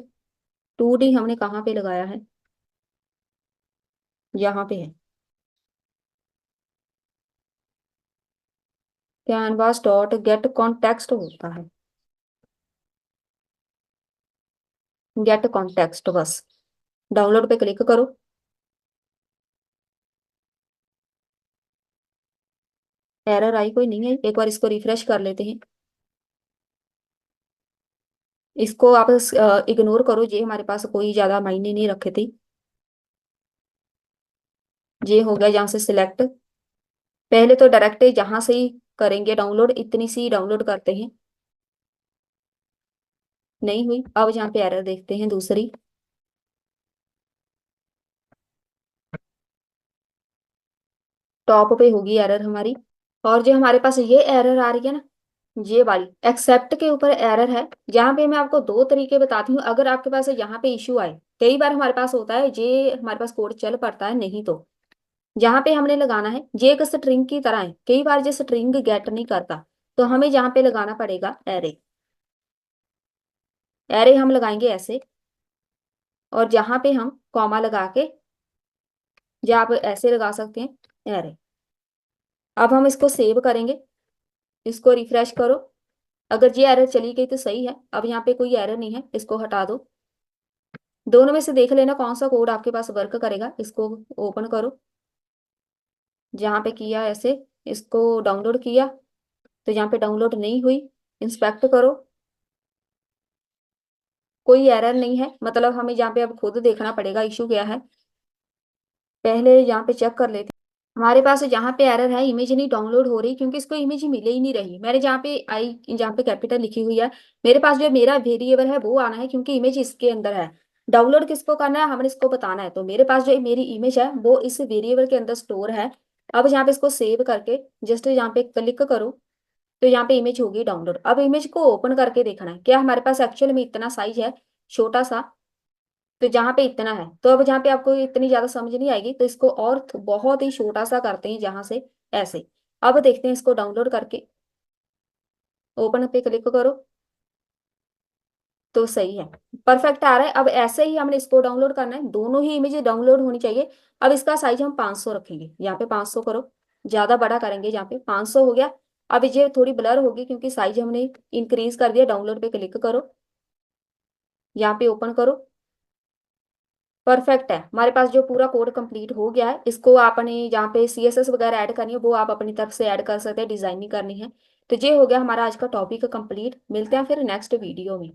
2D हमने कहाँ पे लगाया है, यहाँ पे है। कैनवास डॉट गेट कॉन्टेक्स्ट होता है, गेट कॉन्टेक्स्ट बस। डाउनलोड पे क्लिक करो। एरर आई कोई नहीं है, एक बार इसको रिफ्रेश कर लेते हैं। इसको आप इग्नोर करो, ये हमारे पास कोई ज्यादा मायने नहीं रखे थे। ये हो गया यहाँ से सिलेक्ट। पहले तो डायरेक्ट जहां से ही करेंगे डाउनलोड, इतनी सी डाउनलोड करते हैं, नहीं हुई। अब यहाँ पे एरर देखते हैं दूसरी। टॉप पे होगी एरर हमारी। और जो हमारे पास ये एरर आ रही है ना, ये वाली एक्सेप्ट के ऊपर एरर है। यहाँ पे मैं आपको दो तरीके बताती हूँ, अगर आपके पास यहाँ पे इश्यू आए, कई बार हमारे पास होता है ये हमारे पास कोड चल पड़ता है, नहीं तो यहाँ पे हमने लगाना है, ये एक स्ट्रिंग की तरह है, कई बार ये स्ट्रिंग गेट नहीं करता, तो हमें यहाँ पे लगाना पड़ेगा एरे। एरे हम लगाएंगे ऐसे, और जहाँ पे हम कॉमा लगा के, या आप ऐसे लगा सकते हैं एरे। अब हम इसको सेव करेंगे, इसको रिफ्रेश करो। अगर ये एरर चली गई तो सही है, अब यहाँ पे कोई एरर नहीं है, इसको हटा दो। दोनों में से देख लेना कौन सा कोड आपके पास वर्क करेगा। इसको ओपन करो, जहाँ पे किया ऐसे, इसको डाउनलोड किया तो यहाँ पे डाउनलोड नहीं हुई। इंस्पेक्ट करो, कोई एरर नहीं है, मतलब हमें यहाँ पे अब खुद देखना पड़ेगा इशू क्या है। पहले यहाँ पे चेक कर लेते हैं। हमारे पास जहाँ पे एरर है, इमेज नहीं डाउनलोड हो रही, क्योंकि इसको इमेज मिले ही नहीं रही। मैंने जहाँ पे आई, जहाँ पे कैपिटल लिखी हुई है, मेरे पास जो मेरा वेरिएबल है वो आना है, क्योंकि इमेज इसके अंदर है। डाउनलोड किसको करना है, हमने इसको बताना है। तो मेरे पास जो मेरी इमेज है वो इस वेरिएबल के अंदर स्टोर है। अब यहाँ पे इसको सेव करके जस्ट यहाँ पे क्लिक करो, तो यहाँ पे इमेज होगी डाउनलोड। अब इमेज को ओपन करके देखना है क्या हमारे पास एक्चुअल में इतना साइज है, छोटा सा। तो जहाँ पे इतना है, तो अब जहाँ पे आपको इतनी ज्यादा समझ नहीं आएगी, तो इसको और बहुत ही छोटा सा करते हैं जहां से, ऐसे। अब देखते हैं इसको डाउनलोड करके, ओपन पे क्लिक करो तो सही है, परफेक्ट आ रहा है। अब ऐसे ही हमने इसको डाउनलोड करना है, दोनों ही इमेज डाउनलोड होनी चाहिए। अब इसका साइज हम 500 रखेंगे, यहाँ पे 500 करो, ज्यादा बड़ा करेंगे, यहाँ पे 500 हो गया। अब ये थोड़ी ब्लर होगी क्योंकि साइज हमने इंक्रीज कर दिया। डाउनलोड पे क्लिक करो, यहाँ पे ओपन करो, परफेक्ट है। हमारे पास जो पूरा कोड कंप्लीट हो गया है। इसको आपने जहाँ पे सीएसएस वगैरह ऐड करनी है वो आप अपनी तरफ से ऐड कर सकते हैं, डिजाइनिंग करनी है। तो ये हो गया हमारा आज का टॉपिक कंप्लीट। मिलते हैं फिर नेक्स्ट वीडियो में।